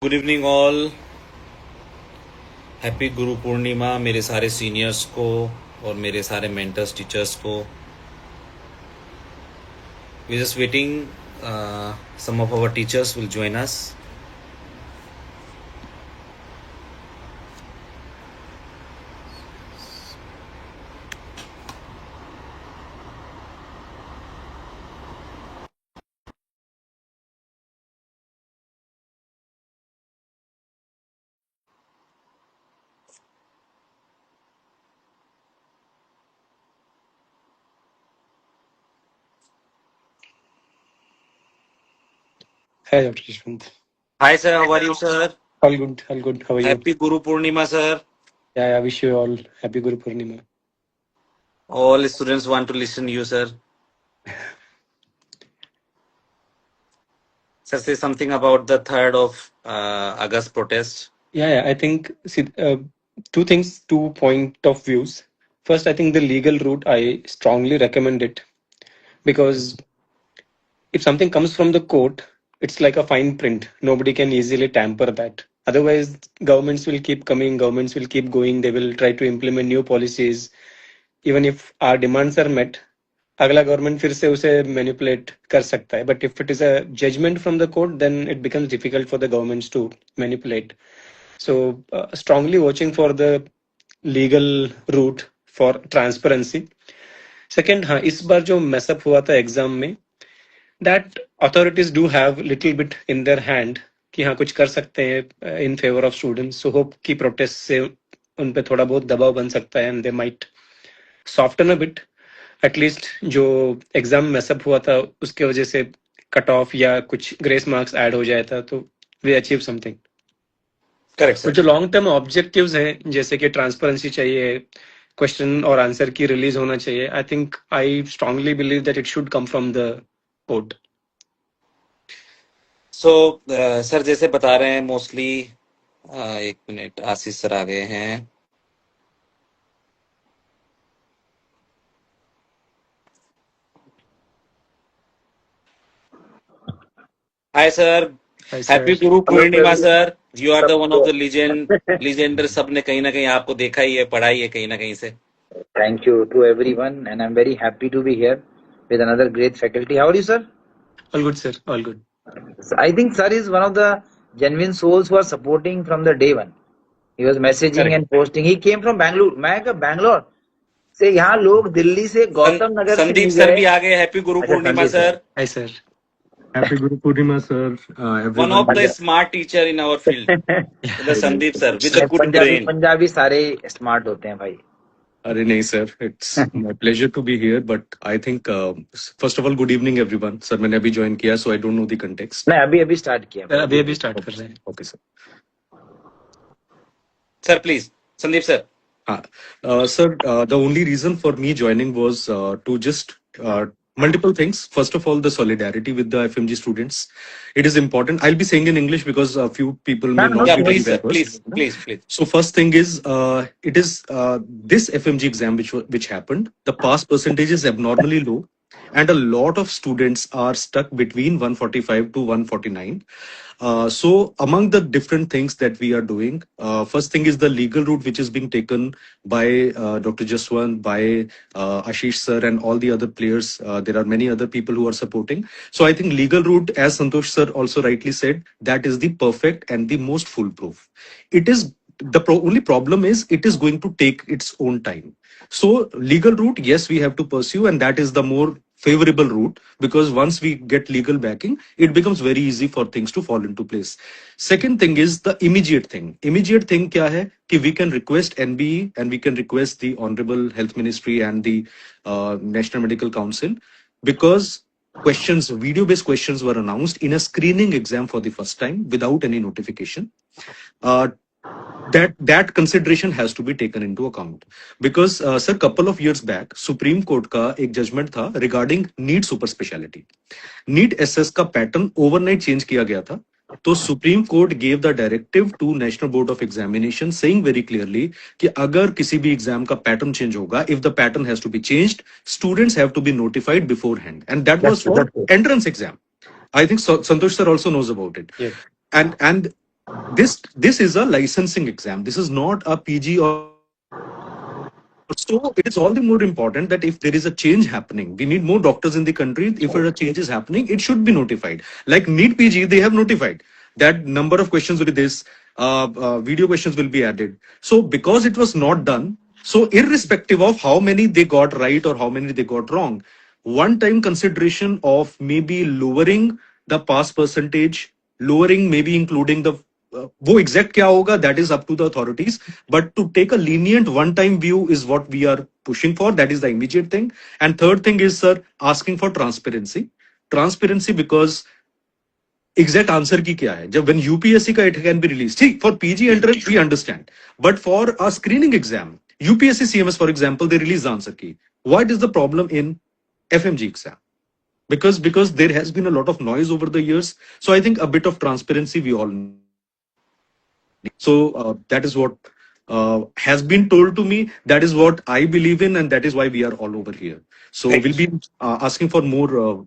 Good evening all. Happy Guru पूर्णिमा मेरे सारे seniors को और मेरे सारे मेंटर्स टीचर्स को। We just waiting, some of our teachers will join us. Hi, Dr. Yashwant. Hi sir, how are you sir? All good, all good. How are you? Happy Guru Purnima sir. Yeah, I wish you all happy Guru Purnima. All students want to listen you sir. Sir, say something about the 3rd of August protest. Yeah, I think two things, 2 point of views. First, I think the legal route, I strongly recommend it because if something comes from the court, it's like a fine print. Nobody can easily tamper that. Otherwise, governments will keep coming, governments will keep going. They will try to implement new policies. Even if our demands are met, अगला government फिर से उसे manipulate कर सकता है. But if it is a judgement from the court then it becomes difficult for the governments to manipulate. So strongly watching for the legal route for transparency. Second, हाँ, इस बार जो मैसअप हुआ था एग्जाम में, that authorities do have little bit in their hand कि हाँ कुछ कर सकते हैं in favour of students. So hope की प्रोटेस्ट से उन पे थोड़ा बहुत दबाव बन सकता है and they might soften a bit. At least जो एग्जाम मैसअप हुआ था उसके वजह से कट ऑफ या कुछ ग्रेस मार्क्स ऐड हो जाया था तो वी अचीव समथिंग. करेक्ट तो सर। जो लॉन्ग टर्म ऑब्जेक्टिव्स हैं जैसे कि ट्रांसपेरेंसी चाहिए, क्वेश्चन और आंसर की रिलीज होना चाहिए, I think I strongly believe that it should come from the court. So sir, जैसे बता रहे हैं मोस्टली, एक मिनट, आशीष सर आ गए हैं। Hi sir, happy Guru Hello to Purnima everyone. Sir. You are the one of the legend. सबने कहीं ना कहीं आपको देखा ही है, पढ़ा ही है कहीं ना कहीं से। Thank you to everyone, and I'm very happy to be here with another great faculty. How are you, sir? All good sir, all good. I think sir is one of the genuine souls who are supporting from the day one. He was messaging correct. and posting. He came from Bangalore. मैं क्या Bangalore से यहाँ लोग दिल्ली से गौतम नगर से संदीप नहीं sir गए. भी आ गए। हैप्पी गुरु अच्छा Purnima Sandeep sir. Sir. Hi sir. Happy Guru Purnima, sir. One Everyone. Of the अच्छा. Smart teacher in our field, the Sandeep sir with the good Punjabi brain. Punjabi सारे स्मार्ट होते हैं भाई. Arey nahi, sir. It's my pleasure to be here. But I think, first of all, good evening, everyone. Sir, मैंने अभी join किया, so I don't know the context. नहीं अभी अभी स्टार्ट किया. अभी अभी स्टार्ट कर रहे हैं. Okay, sir. Sir please, Sandeep sir. Sir, the only reason for me joining was to just multiple things. First of all, the solidarity with the FMG students. It is important. I'll be saying in English because a few people may not Yeah, be very please sir, well please, versed. please. So first thing is, it is this FMG exam which happened. The pass percentage is abnormally low, and a lot of students are stuck between 145 to 149. So among the different things that we are doing, first thing is the legal route which is being taken by Dr. Jaswant, by Ashish sir, and all the other players. There are many other people who are supporting. So I think legal route, as Santosh sir also rightly said, that is the perfect and the most foolproof. It is the only problem is it is going to take its own time. So legal route, yes, we have to pursue, and that is the more favorable route, because once we get legal backing, it becomes very easy for things to fall into place. Second thing is the immediate thing. Immediate thing kya hai ki we can request NBE and we can request the Honorable Health Ministry and the National Medical Council, because questions, video based questions were announced in a screening exam for the first time without any notification. That consideration has to be taken into account, because sir, couple of years back Supreme Court का एक judgment था regarding NEET super speciality. NEET SS का pattern overnight change किया गया था. तो Supreme Court gave the directive to National Board of Examination saying very clearly कि अगर किसी भी exam का pattern change होगा, if the pattern has to be changed, students have to be notified beforehand, and that was for entrance exam. I think Santosh sir also knows about it. Yeah. And this is a licensing exam. This is not a PG or so. It is all the more important that if there is a change happening, we need more doctors in the country. If a change is happening, it should be notified. Like NEET PG, they have notified that number of questions will be this, video questions will be added. So because it was not done, so irrespective of how many they got right or how many they got wrong, one time consideration of maybe lowering the pass percentage, lowering maybe including the वो exact क्या होगा, that is up to the authorities, but to take a lenient one time view is what we are pushing for. That is the immediate thing. And third thing is, sir, asking for transparency because exact answer की क्या है. जब when UPSC का it can be released. See, for PG entrance we understand, but for a screening exam, UPSC CMS for example, they release the answer key. What is the problem in FMG exam? Because there has been a lot of noise over the years. So I think a bit of transparency we all need. So that is what has been told to me. That is what I believe in, and that is why we are all over here. So Right. we'll be asking for more,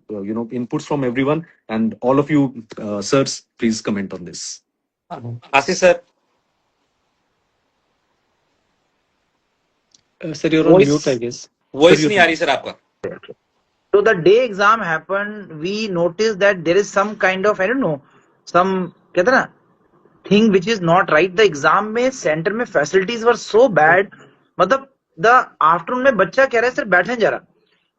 inputs from everyone, and all of you, sirs, please comment on this. Ashish sir, Sir, you're on Voice- mute, I guess. Voice you- नहीं आ रही sir आपका. So the day exam happened, we noticed that there is some kind of, I don't know, some कहते हैं ना, thing which is not right. The exam में center में facilities were so bad. मतलब the afternoon में बच्चा कह रहा है सर बैठे जा रहा.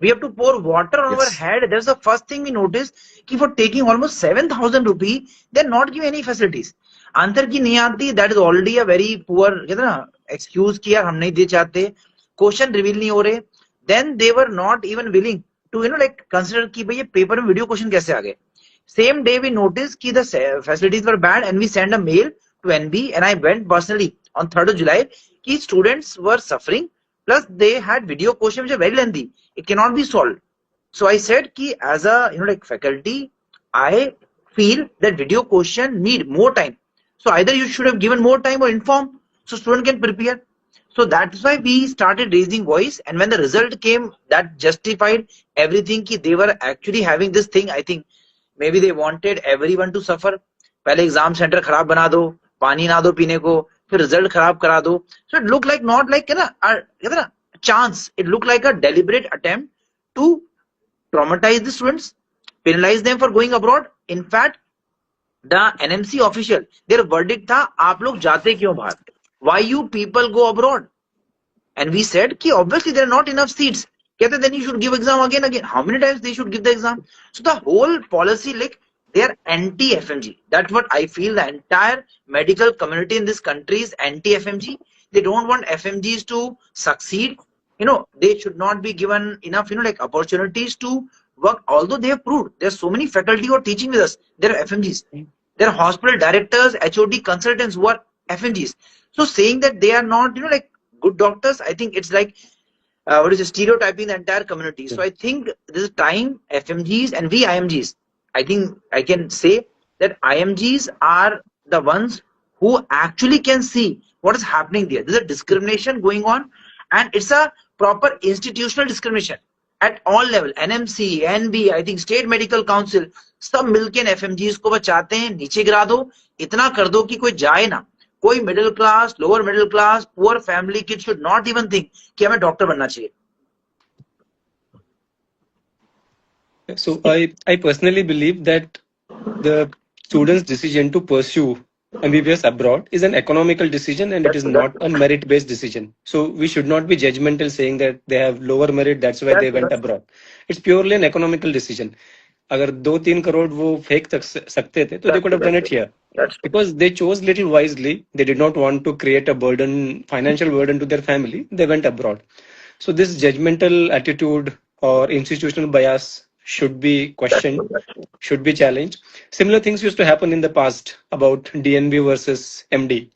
We have to pour water on our Yes. head. That's the first thing we noticed. कि for taking almost 7,000 rupees, they're not giving any facilities. Answer की नहीं आती. That is already a very poor कहते हैं ना excuse कि यार हम नहीं दे चाहते. Question reveal नहीं हो रहे. Then they were not even willing to like consider कि भाई ये paper में video question कैसे आ गए. Same day we noticed कि the facilities were bad and we sent a mail to NB and I went personally on 3rd of July कि students were suffering plus they had video question which are very lengthy. It cannot be solved. So I said कि as a like faculty, I feel that video question need more time. So either you should have given more time or inform so student can prepare. So that's why we started raising voice, and when the result came, that justified everything कि they were actually having this thing. I think maybe they wanted everyone to suffer. पहले exam center खराब बना दो, पानी ना दो पीने को, फिर result खराब करा दो. So it looked like not like ना chance. It looked like a deliberate attempt to traumatize the students, penalize them for going abroad. In fact, the NMC official, their verdict था आप लोग जाते क्यों बाहर? Why you people go abroad? And we said कि obviously there are not enough seats. कहते then you should give exam again. How many times they should give the exam? So the whole policy, like they are anti-FMG. That's what I feel. The entire medical community in this country is anti-FMG. They don't want FMGs to succeed. They should not be given enough, like opportunities to work. Although they have proved, there are so many faculty who are teaching with us. There are FMGs. There are hospital directors, HOD consultants who are FMGs. So saying that they are not, like good doctors, I think it's like stereotyping the entire community. So I think this is time FMGs and we IMGs. I think I can say that IMGs are the ones who actually can see what is happening there. There's a discrimination going on, and it's a proper institutional discrimination at all level. NMC, NB, I think State Medical Council, सब मिलके FMGs को बचाते हैं. नीचे गिरा दो, इतना कर दो कि कोई जाए ना. कोई middle class, lower middle class, poor family kid should not even think कि हमें डॉक्टर बनना चाहिए. So I personally believe that the student's decision to pursue MBBS abroad is an economical decision and it is not a merit-based decision. So we should not be judgmental saying that they have lower merit, that's why they went abroad. It's purely an economical decision. अगर 2-3 करोड़ वो फेंक सकते थे तो they could have done it here. Because they chose little wisely. They did not want to create a burden, financial burden to their family. They went abroad. So this judgmental attitude or institutional bias should be questioned, should be challenged. Similar things used to happen in the past about DNB versus MD.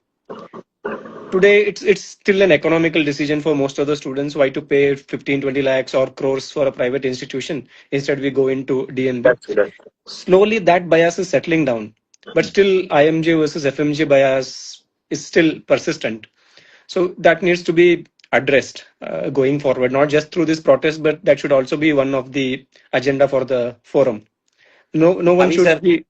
Today, it's still an economical decision for most of the students why to pay 15-20 lakhs or crores for a private institution. Instead, we go into DNB. Slowly, that bias is settling down. But still, IMG versus FMG bias is still persistent. So that needs to be addressed going forward, not just through this protest, but that should also be one of the agenda for the forum. No one Avi should sir. be.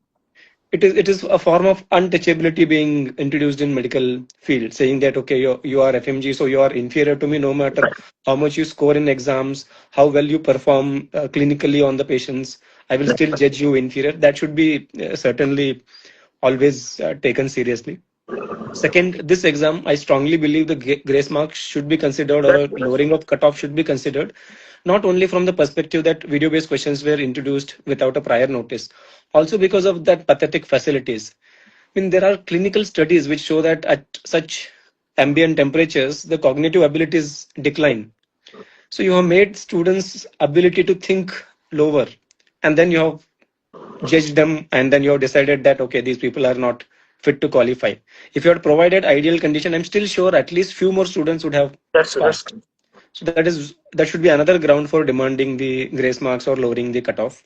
it is a form of untouchability being introduced in medical field, saying that okay, you are FMG, so you are inferior to me no matter how much you score in exams, how well you perform clinically on the patients. I will still judge you inferior. That should be certainly always taken seriously. Second, this exam, I strongly believe the grace marks should be considered, or a lowering of cutoff should be considered, not only from the perspective that video-based questions were introduced without a prior notice, also because of that pathetic facilities. I mean, there are clinical studies which show that at such ambient temperatures, the cognitive abilities decline. So you have made students' ability to think lower, and then you have judged them, and then you have decided that okay, these people are not fit to qualify. If you had provided ideal condition, I'm still sure at least few more students would have passed. So that should be another ground for demanding the grace marks or lowering the cutoff.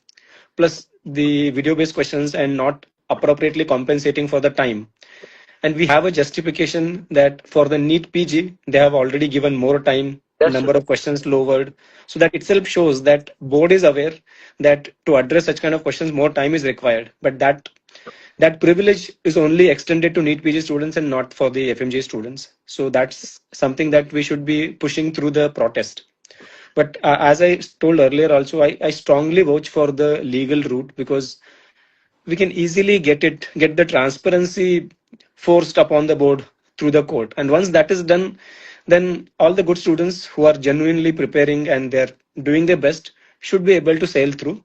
Plus the video-based questions and not appropriately compensating for the time. And we have a justification that for the NEET PG, they have already given more time, number of questions lowered. So that itself shows that board is aware that to address such kind of questions, more time is required. But that privilege is only extended to NEET PG students and not for the FMG students. So that's something that we should be pushing through the protest. But as I told earlier also, I strongly vouch for the legal route, because we can easily get the transparency forced upon the board through the court. And once that is done, then all the good students who are genuinely preparing and they're doing their best should be able to sail through.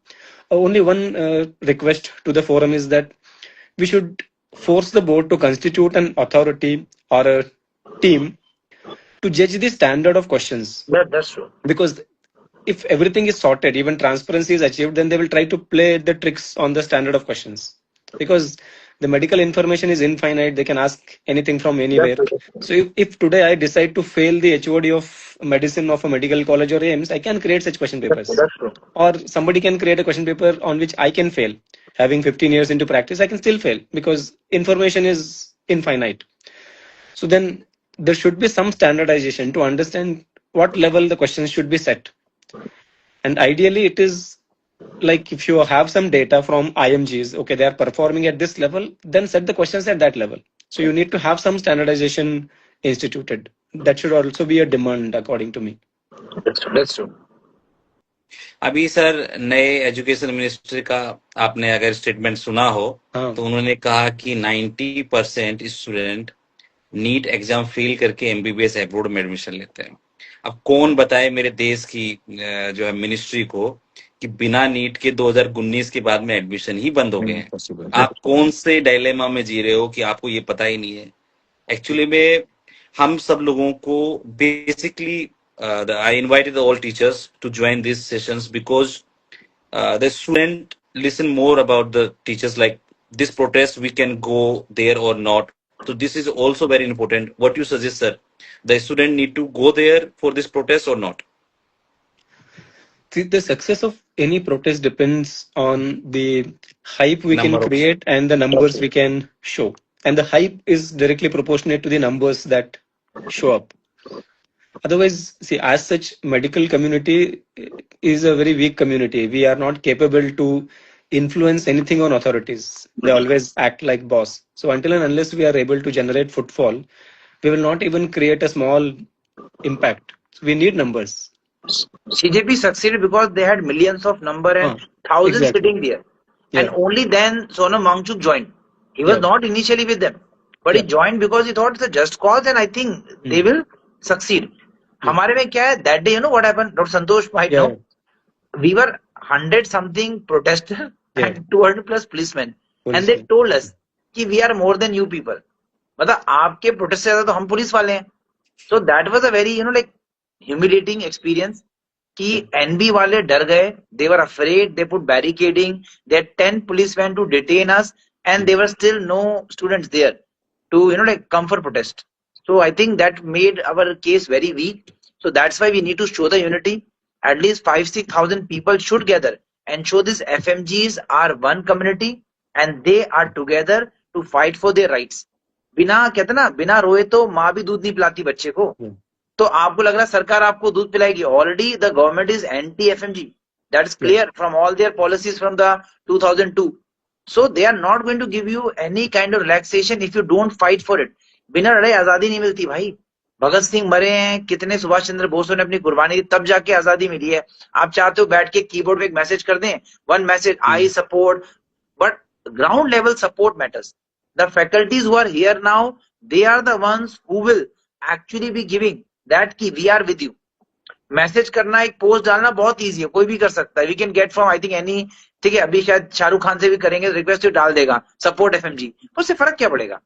Only one request to the forum is that we should force the board to constitute an authority or a team to judge the standard of questions. That's true. Because if everything is sorted, even transparency is achieved, then they will try to play the tricks on the standard of questions. Because the medical information is infinite, they can ask anything from anywhere. So if today I decide to fail the HOD of medicine of a medical college or AIMS, I can create such question papers. That's true. Or somebody can create a question paper on which I can fail. Having 15 years into practice, I can still fail because information is infinite. So then there should be some standardization to understand what level the questions should be set. And ideally, it is like if you have some data from IMGs, okay, they are performing at this level, then set the questions at that level. So you need to have some standardization instituted. That should also be a demand, according to me. That's true. अभी sir नए education ministry का आपने अगर statement सुना हो तो उन्होंने कहा कि 90% स्टूडेंट नीट एग्जाम फेल करके एमबीबीएस अब्रॉड में एडमिशन लेते हैं। अब कौन बताए मेरे देश की जो है मिनिस्ट्री को कि बिना नीट के 2019 के बाद में एडमिशन ही बंद हो गए हैं। आप कौन से डायलेमा में जी रहे हो कि आपको ये पता ही नहीं है। एक्चुअली में हम सब लोगों को basically I invited all teachers to join these sessions because the student listen more about the teachers, like this protest we can go there or not. So this is also very important. What you suggest, sir? The student need to go there for this protest or not? See, the success of any protest depends on the hype we can create and the numbers we can show. And the hype is directly proportionate to the numbers that show up. Otherwise, see, as such, medical community is a very weak community. We are not capable to influence anything on authorities. They always act like boss. So until and unless we are able to generate footfall, we will not even create a small impact. So we need numbers. CJP succeeded because they had millions of number and thousands sitting there. Yeah. And only then Sonam Wangchuk joined. He was not initially with them. But he joined because he thought it's a just cause and I think they will succeed. हमारे में क्या है, that day, you know what happened? Dr. Santosh might know. We were 100 something protesters and 200 plus policemen. And they told us कि we are more than you people. मतलब आपके protest से ज़्यादा तो हम पुलिस वाले हैं. So that was a very, you know, like humiliating experience कि NB वाले डर गए. They were afraid. They put barricading. They had 10 policemen to detain us and there were still no students there to, you know, like come for protest. So I think that made our case very weak. So that's why we need to show the unity. At least 5,000-6,000 people should gather and show these FMGs are one community and they are together to fight for their rights. बिना कहते ना बिना रोए तो माँ भी दूध नहीं पिलाती बच्चे को. तो आपको लग रहा है सरकार आपको दूध पिलाएगी. Already the government is anti FMG. That is clear from all their policies from the 2002. So they are not going to give you any kind of relaxation if you don't fight for it. बिना लड़ाई आजादी नहीं मिलती भाई. भगत सिंह मरे हैं, कितने सुभाष चंद्र बोसों ने अपनी कुर्बानी दी, तब जाके आजादी मिली है. आप चाहते हो बैठ के कीबोर्ड पे एक मैसेज कर दें, one message, I support, but ground level support matters. The faculties who are here now, they are the ones who will actually be giving that कि we are with you. Message करना, एक post डालना बहुत easy है, कोई भी कर सकता है. We can get from I think any, ठीक है, अभी शायद शाहरुख खान से भी करेंगे रिक्वेस्ट, डाल देगा सपोर्ट एफएमजी, उससे फर्क क्या पड़ेगा?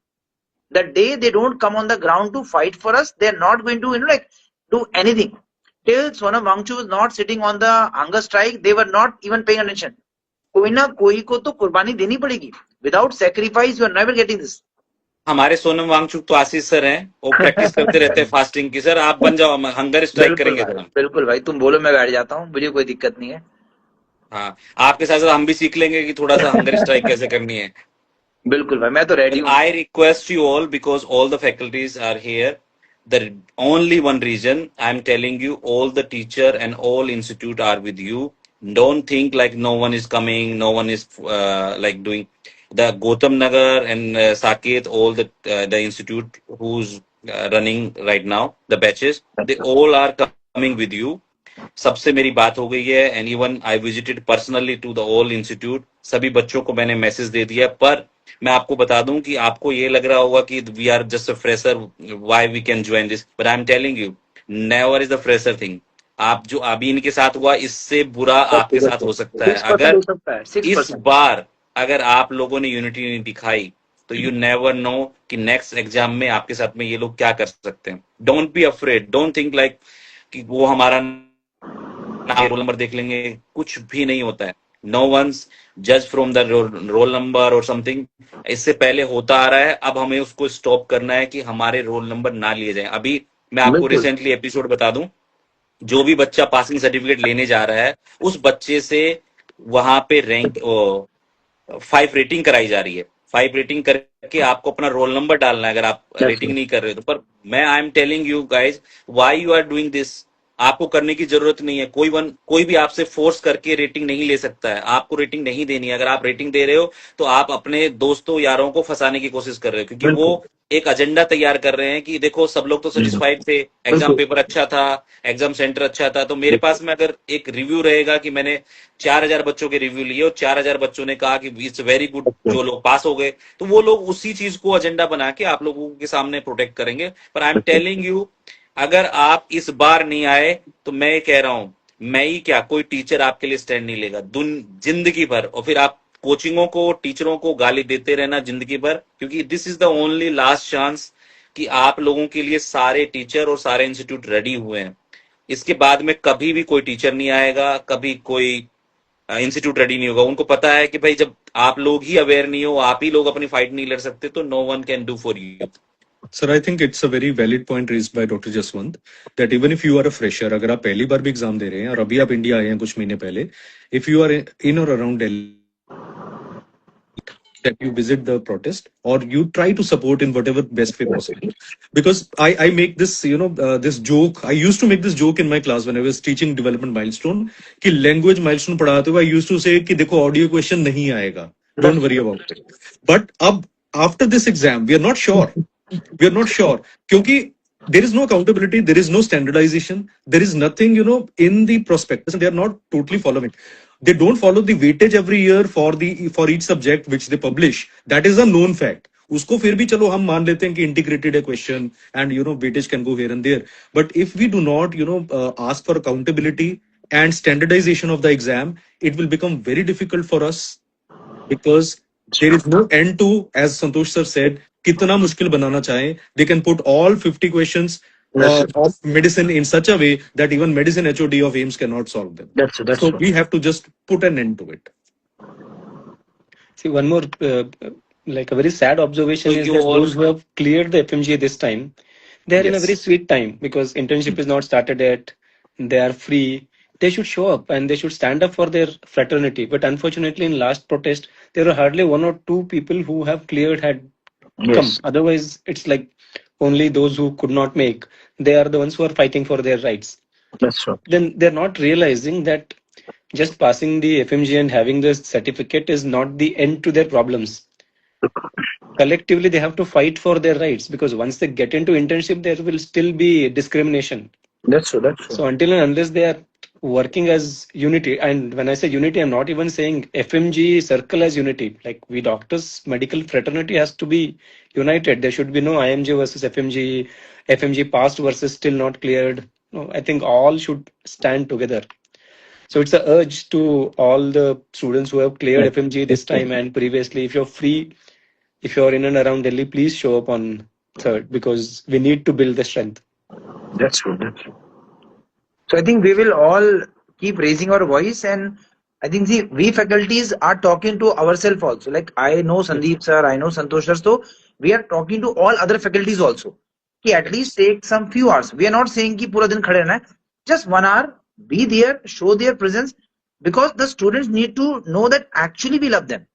The day they don't come on the ground to fight for us, they are not going to, like, do anything. Till Sonam Wangchu was not sitting on the hunger strike, they were not even paying attention. कोई ना कोई को तो कुर्बानी देनी पड़ेगी. Without sacrifice, you are never getting this. हमारे सोनम वांगचुक तो आशीष सर हैं, वो प्रैक्टिस करते रहते हैं फास्टिंग की. सर आप बन जाओ, हम हंगर स्ट्राइक करेंगे सर. बिल्कुल भाई, तुम बोलो, मैं बैठ जाता हूँ, मुझे कोई दिक्कत नहीं है. हाँ, आपके साथ साथ हम भी सीख लेंगे कि थोड़ा सा हंगर स्ट्राइक कैसे करनी है. बिल्कुल भाई, मैं तो रेडी हूँ. I request you all, because all the faculties are here. The only one reason I'm telling you, all the teacher and all institute are with you. Don't think like no one is coming, no one is like doing. The Gautam Nagar and Saket, all the institute who's running right now, the batches, they all are coming with you. सबसे मेरी बात हो गई है, and even I visited personally to the all institute. सभी बच्चों को मैंने मैसेज दे दिया. पर मैं आपको बता दूं कि आपको ये लग रहा होगा कि we are just a fresher, why we can join this, but I am telling you, never is the fresher thing. आप जो अभी इनके साथ हुआ, इससे बुरा आपके साथ हो सकता है. अगर इस बार अगर आप लोगों ने यूनिटी नहीं दिखाई, तो यू नेवर नो कि नेक्स्ट एग्जाम में आपके साथ में ये लोग क्या कर सकते हैं. Don't be afraid, don't think like कि वो हमारा रोल नंबर देख लेंगे. कुछ भी नहीं होता है. नो वंस जज फ्रॉम द रोल नंबर और समथिंग. इससे पहले होता आ रहा है, अब हमें उसको स्टॉप करना है कि हमारे रोल नंबर ना लिए जाए. अभी मैं आपको रिसेंटली एपिसोड बता दूं, जो भी बच्चा पासिंग सर्टिफिकेट लेने जा रहा है, उस बच्चे से वहां पे रैंक 5 रेटिंग कराई जा रही है. 5 रेटिंग करके आपको अपना रोल नंबर डालना है, अगर आप रेटिंग नहीं कर रहे हो तो. पर मैं I am telling you guys, why you are doing this. आपको करने की जरूरत नहीं है. कोई भी आपसे फोर्स करके रेटिंग नहीं ले सकता है. आपको रेटिंग नहीं देनी है. अगर आप रेटिंग दे रहे हो तो आप अपने दोस्तों यारों को फंसाने की कोशिश कर रहे हो, क्योंकि वो एक एजेंडा तैयार कर रहे हैं कि देखो सब लोग तो सेटिस्फाइड थे, एग्जाम पेपर अच्छा था, एग्जाम सेंटर अच्छा था, तो मेरे पास में अगर एक रिव्यू रहेगा कि मैंने 4000 बच्चों के रिव्यू लिए और 4000 बच्चों ने कहा कि इट्स वेरी गुड, जो लोग पास हो गए, तो वो लोग उसी चीज को एजेंडा बना के आप लोगों के सामने प्रोटेक्ट करेंगे. पर आई एम टेलिंग यू, अगर आप इस बार नहीं आए तो मैं कह रहा हूं, मैं ही क्या, कोई टीचर आपके लिए स्टैंड नहीं लेगा जिंदगी भर. और फिर आप कोचिंगों को, टीचरों को गाली देते रहना जिंदगी भर, क्योंकि this is the only last chance कि आप लोगों के लिए सारे टीचर और सारे इंस्टीट्यूट रेडी हुए हैं. इसके बाद में कभी भी कोई टीचर नहीं आएगा, कभी कोई इंस्टीट्यूट रेडी नहीं होगा. उनको पता है कि भाई जब आप लोग ही अवेयर नहीं हो, आप ही लोग अपनी फाइट नहीं लड़ सकते, तो no one can do for you. Sir, I think it's a very valid point raised by Dr. Jaswant that even if you are a fresher, अगर आप पहली बार भी एग्जाम दे रहे हैं और अभी आप इंडिया आए हैं कुछ महीने पहले, if you are in or around Delhi, that you visit the protest or you try to support in whatever best way possible. Because I make this, this joke. I used to make this joke in my class when I was teaching development milestone कि language milestone पढ़ाते हुए I used to say कि देखो audio question नहीं आएगा, don't worry about it. But अब after this exam we are not sure. We are not sure क्योंकि there is no accountability, there is no standardization, there is nothing, in the prospectus, and they are not totally following. They don't follow the weightage every year for each subject which they publish. That is a known fact. उसको फिर भी चलो हम मान लेते हैं कि integrated है question and weightage can go here and there. But if we do not ask for accountability and standardization of the exam, it will become very difficult for us, because there is no end to, as Santosh sir said, कितना मुश्किल बनाना चाहें. They can put all 50 questions of medicine in such a way that even medicine HOD of AIMS cannot solve them. So we have to just put an end to it. See, one more like a very sad observation is that those who have cleared the FMGA this time, they are in a very sweet time, because internship is not started yet. They are free. They should show up and they should stand up for their fraternity. But unfortunately, in last protest, there are hardly 1 or 2 people who have cleared had come. Otherwise, it's like only those who could not make, they are the ones who are fighting for their rights. That's true. Then they're not realizing that just passing the FMG and having the certificate is not the end to their problems. Collectively, they have to fight for their rights, because once they get into internship, there will still be discrimination. That's true. That's true. So until and unless they are working as unity, and when I say unity, I'm not even saying FMG circle as unity. Like, we doctors, medical fraternity has to be united. There should be no IMG versus FMG, FMG passed versus still not cleared. No, I think all should stand together. So it's a urge to all the students who have cleared FMG this time and previously. If you're free, if you're in and around Delhi, please show up on 3rd, because we need to build the strength. That's true. That's true. So I think we will all keep raising our voice, and I think we faculties are talking to ourselves also. Like, I know Sandeep sir, I know Santosh sir, so we are talking to all other faculties also. Ki at least take some few hours. We are not saying ki pura din khade rehna hai. Just 1 hour, be there, show their presence, because the students need to know that actually we love them.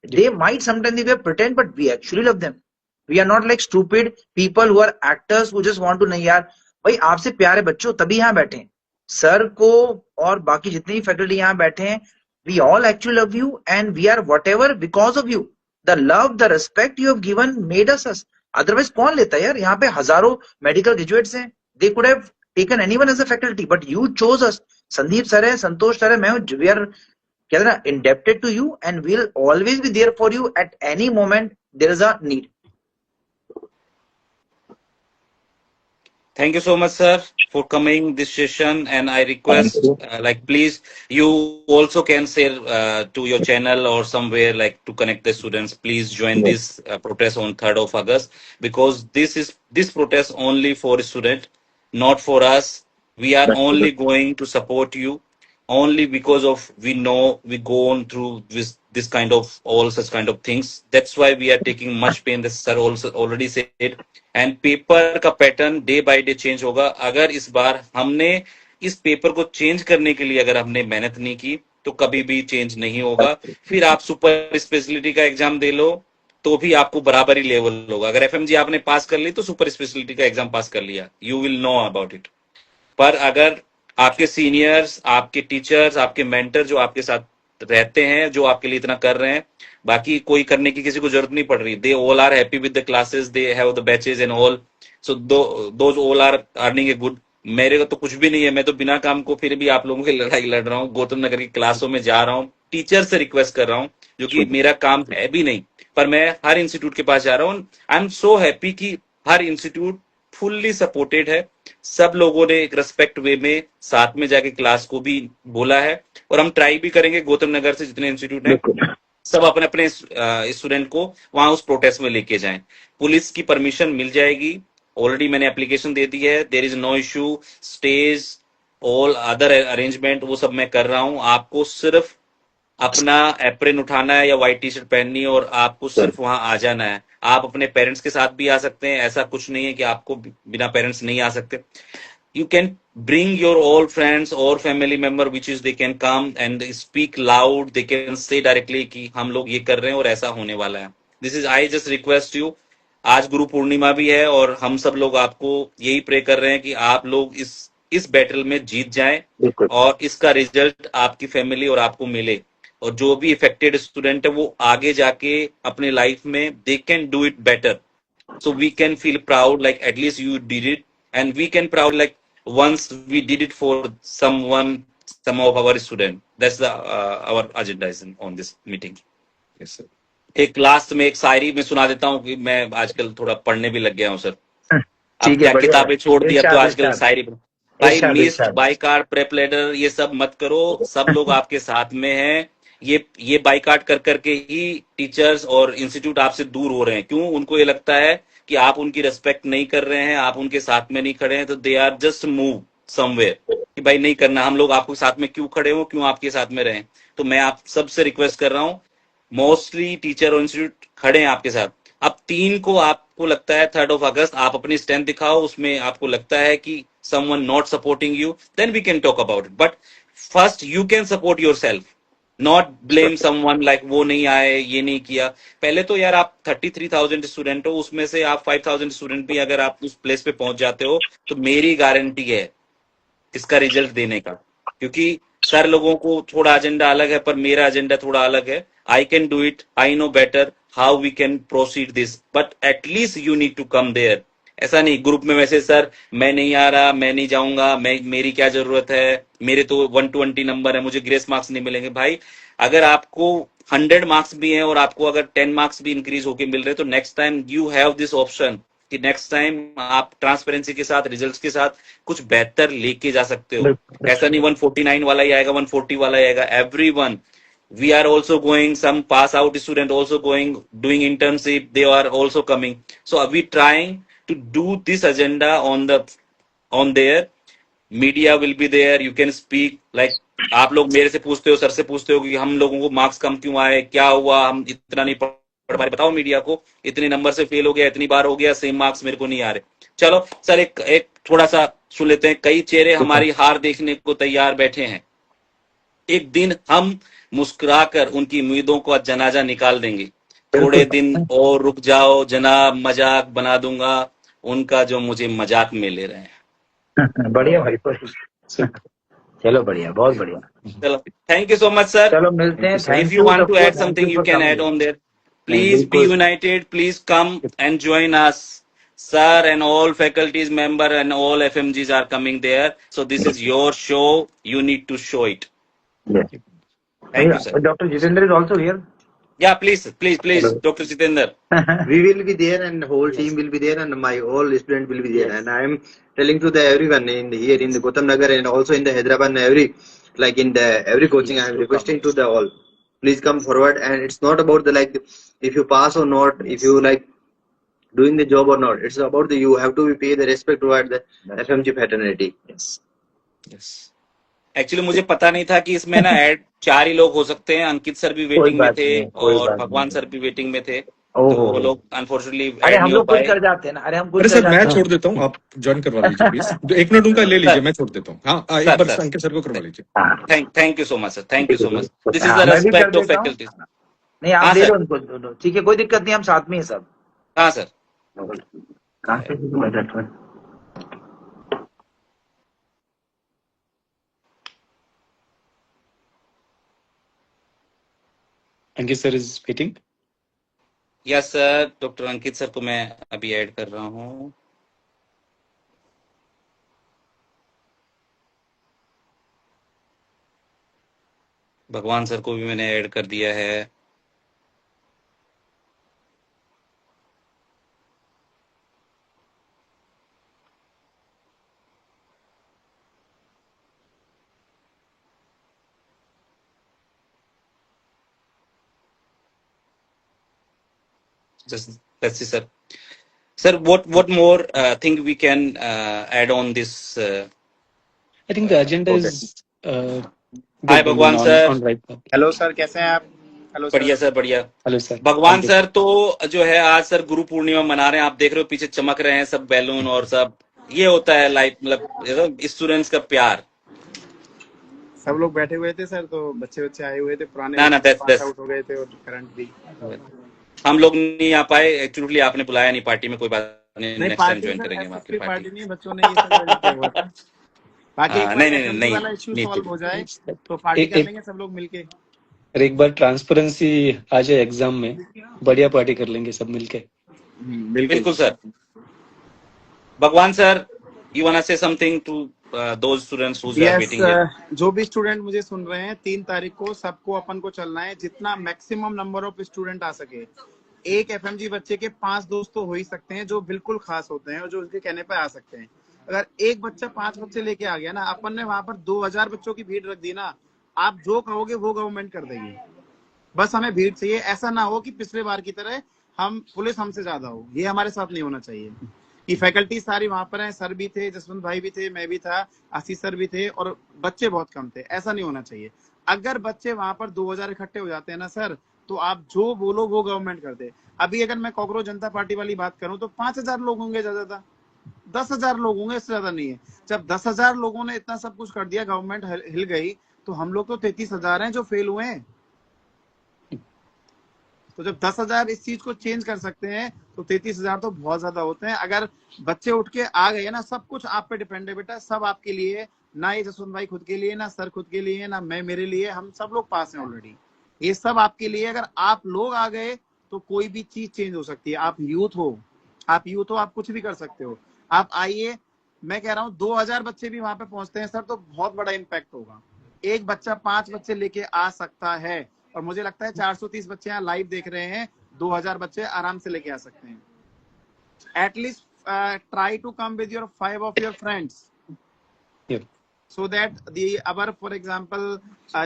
They might sometimes they pretend, but we actually love them. We are not like stupid people who are actors who just want to, नहीं यार भाई आपसे प्यारे बच्चों तभी यहाँ बैठे हैं. सर को और बाकी जितने भी फैकल्टी यहाँ बैठे हैं, we all actually love you and we are whatever because of you. The love, the respect you have given made us. Otherwise कौन लेता है यार? यहाँ पे हजारों मेडिकल ग्रेजुएट्स हैं. They could have taken anyone as a faculty, but you chose us. Sandeep sir है, संतोष sir है, मैं हूँ. We are कहते ना indebted to you and we'll always be there for you at any moment there is a need. Thank you so much, sir, for coming this session. And I request, like, please, you also can share to your channel or somewhere, like, to connect the students. Please join this protest on 3rd of August, because this protest only for student, not for us. We are only going to support you only because of we know we go on through this kind of all such kind of things. That's why we are taking much pain. The sir also already said. And paper का pattern day by day change होगा. अगर इस बार हमने इस paper को change करने के लिए अगर हमने मेहनत नहीं की तो कभी भी चेंज नहीं होगा. फिर आप सुपर स्पेशलिटी का एग्जाम दे लो तो भी आपको बराबर ही लेवल होगा. अगर एफएमजी आपने पास कर ली तो सुपर स्पेशलिटी का एग्जाम पास कर लिया, you will know about it. पर अगर आपके सीनियर्स, आपके टीचर्स, आपके मेंटर जो आपके साथ रहते हैं, जो आपके लिए इतना कर रहे हैं, बाकी कोई करने की किसी को जरूरत नहीं पड़ रही. They all are happy with the classes, they have the batches and all. So those all are earning a good. मेरे को तो कुछ भी नहीं है, मैं तो बिना काम को फिर भी आप लोगों की लड़ाई लड़ रहा हूँ. गौतम नगर की क्लासों में जा रहा हूँ, टीचर से रिक्वेस्ट कर रहा हूँ, जो कि मेरा काम है भी नहीं, पर मैं हर इंस्टीट्यूट के पास जा रहा हूँ. आई एम सो हैप्पी कि हर इंस्टीट्यूट फुल्ली सपोर्टेड है. सब लोगों ने एक रेस्पेक्ट वे में साथ में जाके क्लास को भी बोला है. और हम ट्राई भी करेंगे गौतम नगर से जितने इंस्टीट्यूट हैं सब अपने अपने स्टूडेंट को वहां उस प्रोटेस्ट में लेके जाएं. पुलिस की परमिशन मिल जाएगी. ऑलरेडी मैंने एप्लीकेशन दे दी है. There is no issue. Stage all other arrangement वो सब मैं कर रहा हूं. आपको सिर्फ अपना एप्रिन उठाना है या व्हाइट टी शर्ट पहननी है और आपको सिर्फ वहां आ जाना है. आप अपने पेरेंट्स के साथ भी आ सकते हैं. ऐसा कुछ नहीं है कि आपको बिना पेरेंट्स नहीं आ सकते. You can bring your all friends or family member which is they can come and speak loud. They can say directly कि हम लोग ये कर रहे हैं और ऐसा होने वाला है. This is I just request you. आज गुरु पूर्णिमा भी है और हम सब लोग आपको यही प्रे कर रहे हैं कि आप लोग इस बैटल में जीत जाएं और इसका रिजल्ट आपकी फैमिली और आपको मिले. और जो भी इफेक्टेड स्टूडेंट है वो आगे जाके अपने लाइफ में they can do it better. So we can feel proud like at least you did it, and we can proud like once we did it for someone, some of our student. That's the our agenda is on this meeting. Yes, sir. एक last में एक शायरी में सुना देता हूँ कि मैं आजकल थोड़ा पढ़ने भी लग गया हूँ सर. अब ठीक क्या है, बढ़िया. किताबें छोड़ दी, अब तो आजकल इरशाद. शायरी. भाई इरशाद, मिस्ट इरशाद. बाइकाट प्रेप लेटर ये सब मत करो. सब लोग आपके साथ में हैं. ये बाइकाट कर करके ही टीचर्स और इंस्टीट्यूट आपसे दूर हो रहे हैं. क्यों? उनको ये लगता है कि आप उनकी रेस्पेक्ट नहीं कर रहे हैं, आप उनके साथ में नहीं खड़े हैं, तो they are just move somewhere कि भाई नहीं करना. हम लोग आपके साथ में क्यों खड़े हो, क्यों आपके साथ में रहें. तो मैं आप सबसे रिक्वेस्ट कर रहा हूँ, मोस्टली टीचर और इंस्टीट्यूट खड़े हैं आपके साथ. अब 3 को आपको लगता है 3rd of August आप अपनी स्ट्रेंथ दिखाओ. उसमें आपको लगता है कि someone not supporting you, then we can talk about it. But first you can support yourself, not blame someone like वो नहीं आए, ये नहीं किया. पहले तो यार आप 33,000 स्टूडेंट हो, उसमें से आप 5,000 स्टूडेंट भी अगर आप उस प्लेस पे पहुंच जाते हो तो मेरी गारंटी है इसका रिजल्ट देने का. क्योंकि सर लोगों को थोड़ा एजेंडा अलग है, पर मेरा एजेंडा थोड़ा अलग है. I can do it, I know better how we can proceed this, but at least you need to come there. ऐसा नहीं ग्रुप में वैसे सर मैं नहीं आ रहा, मैं नहीं जाऊंगा, मैं मेरी क्या जरूरत है, मेरे तो 120 नंबर है, मुझे ग्रेस मार्क्स नहीं मिलेंगे. भाई अगर आपको 100 मार्क्स भी हैं और आपको अगर 10 मार्क्स भी इंक्रीज होके मिल रहे हैं, तो next time you have this option कि नेक्स्ट टाइम आप ट्रांसपेरेंसी के साथ, रिजल्ट्स के साथ कुछ बेहतर लेके जा सकते हो. ऐसा नहीं 149 वाला ही आएगा, 140 वाला ही आएगा. Everyone, we are also going, some pass out student also going doing internship, they are also coming. So are we trying to do this agenda on there? Media will be there, you can speak like आप लोग मेरे से पूछते हो, sir से पूछते हो कि हम लोगों को मार्क्स कम क्यों आए, क्या हुआ, हम इतना नहीं पढ़ पाए. बताओ मीडिया को, इतने नंबर से फेल हो गया, इतनी बार हो गया, सेम मार्क्स मेरे को नहीं आ रहे. चलो सर एक थोड़ा सा सुन लेते हैं. कई चेहरे हमारी हार देखने को तैयार बैठे हैं. एक दिन हम मुस्कुराकर उनकी उम्मीदों का जनाजा निकाल देंगे. थोड़े दिन और रुक जाओ जनाब, मजाक बना दूंगा उनका जो मुझे मजाक में ले रहे हैं. बढ़िया भाई. चलो बढ़िया, बहुत बढ़िया. चलो, thank you so much sir. चलो मिलते हैं. If you want to add something, you can add on there. Please be united. Please come and join us. Sir and all faculties member and all FMGs are coming there. So this is your show. You need to show it. Thank you, sir. Dr. Jitendra is also here. Yeah, please, Dr. Jitendra. We will be there, and whole team will be there, and my all student will be there. And I am telling to the everyone in here in the Gautam Nagar and also in the Hyderabad and every coaching, I am requesting to the all, please come forward. And it's not about the if you pass or not, if you doing the job or not. It's about you have to pay the respect toward the FMG fraternity. Yes. Actually मुझे पता नहीं था कि इसमें ना add 4 ही लोग हो सकते हैं. अंकित सर भी वेटिंग में थे और भगवान सर भी वेटिंग में थे, तो वो लोग अनफॉर्चुनेटली ऐड नहीं हो पाए. कर जाते हैं ना. अरे हम कुछ अरे सर मैं छोड़ देता हूँ, आप ज्वाइन करवा लीजिए प्लीज. 1 मिनट उनका ले लीजिए, मैं छोड़ देता हूँ. हाँ, एक बार अंकित सर को करवा लीजिए. Thank you so much sir, thank you so much. This is the respect of faculty. नहीं, आप दे दो उनको. ठीक है, कोई दिक्कत नहीं, हम साथ में हैं सब. हाँ सर. कहाँ से Ankit sir is waiting. Yes sir, doctor Ankit sir को मैं अभी ऐड कर रहा हूँ. भगवान सर को भी मैंने ऐड कर दिया है. Just let's see, sir. Sir, what more thing we can add on this? I think the agenda is. Hi, भगवान सर. हेलो सर, कैसे हैं आप? हेलो बढ़िया सर, बढ़िया. Hello sir. भगवान सर तो जो है आज सर गुरु पूर्णिमा मना रहे हैं. आप देख रहे हो पीछे चमक रहे हैं सब बैलून और सब. ये होता है लाइफ, मतलब स्टूडेंट्स का प्यार. सब लोग बैठे हुए थे सर, तो बच्चे आए हुए थे पुराने. ना पास आउट हो गए थे और करंट भी. हम लोग नहीं आ पाए एक्चुअली. आपने बुलाया नहीं पार्टी में, कोई बात नहीं, नेक्स्ट टाइम ज्वाइन करेंगे हम आपकी पार्टी. नहीं, बच्चों ने ये सब किया हुआ था. बाकी नहीं वाला इशू सॉल्व हो जाए तो पार्टी कर लेंगे सब लोग मिलके. और एक बार ट्रांसपेरेंसी आ जाए एग्जाम में, बढ़िया पार्टी कर लेंगे सब मिलके. बिल्कुल sir. Bhagwan sir, you want to say something to those students who are waiting here? जो भी स्टूडेंट मुझे सुन रहे हैं, 3 तारीख को सबको अपन को चलना है. जितना मैक्सिमम नंबर ऑफ स्टूडेंट आ सके. एक एफएमजी बच्चे के 5 दोस्त तो हो ही सकते हैं जो बिल्कुल खास होते हैं और जो उसके कहने पे आ सकते हैं. अगर एक बच्चा 5 बच्चे लेके आ गया ना, अपन ने वहां पर 2000 बच्चों की भीड़ रख दी ना, आप जो कहोगे वो गवर्नमेंट कर देगी. बस हमें भीड़ चाहिए. ऐसा ना हो कि पिछले बार की तरह हम पुलिस हमसे ज्यादा हो. ये हमारे साथ नहीं होना चाहिए. कि फैकल्टी सारी वहां पर है. सर भी थे, जसवंत भाई भी थे, मैं भी था, आशीष सर भी थे, और बच्चे बहुत कम थे. ऐसा नहीं होना चाहिए. अगर बच्चे वहां पर 2000 इकट्ठे हो जाते हैं ना सर, तो आप जो बोलो वो गवर्नमेंट कर दे. अभी अगर मैं कॉकरोच जनता पार्टी वाली बात करूं तो 5000 लोग होंगे ज्यादा, 10,000 लोग होंगे, इससे ज्यादा नहीं है. जब 10,000 लोगों ने इतना सब कुछ कर दिया, गवर्नमेंट हिल गई, तो हम लोग तो 33,000 हैं जो फेल हुए हैं. तो जब 10,000 इस चीज को चेंज कर सकते हैं तो 33,000 तो बहुत ज्यादा होते हैं. अगर बच्चे उठ के आ गए ना, सब कुछ आप पे डिपेंड है बेटा. सब आपके लिए ना ये जसवंत भाई खुद के लिए, ना सर खुद के लिए, ना मैं मेरे लिए, हम सब लोग पास हैं ऑलरेडी। ये सब आपके लिए, अगर आप लोग आ गए तो कोई भी चीज चेंज हो सकती है। आप यूथ हो, आप कुछ भी कर सकते हो। आप आइए, मैं कह रहा हूँ 2000 बच्चे भी वहां पे पहुंचते हैं सर तो बहुत बड़ा इम्पैक्ट होगा। एक बच्चा 5 बच्चे लेके आ सकता है, और मुझे लगता है 430 बच्चे यहाँ लाइव देख रहे हैं, 2000 बच्चे आराम से लेके आ सकते हैं। At least try to come with your 5 of your friends, so that our for example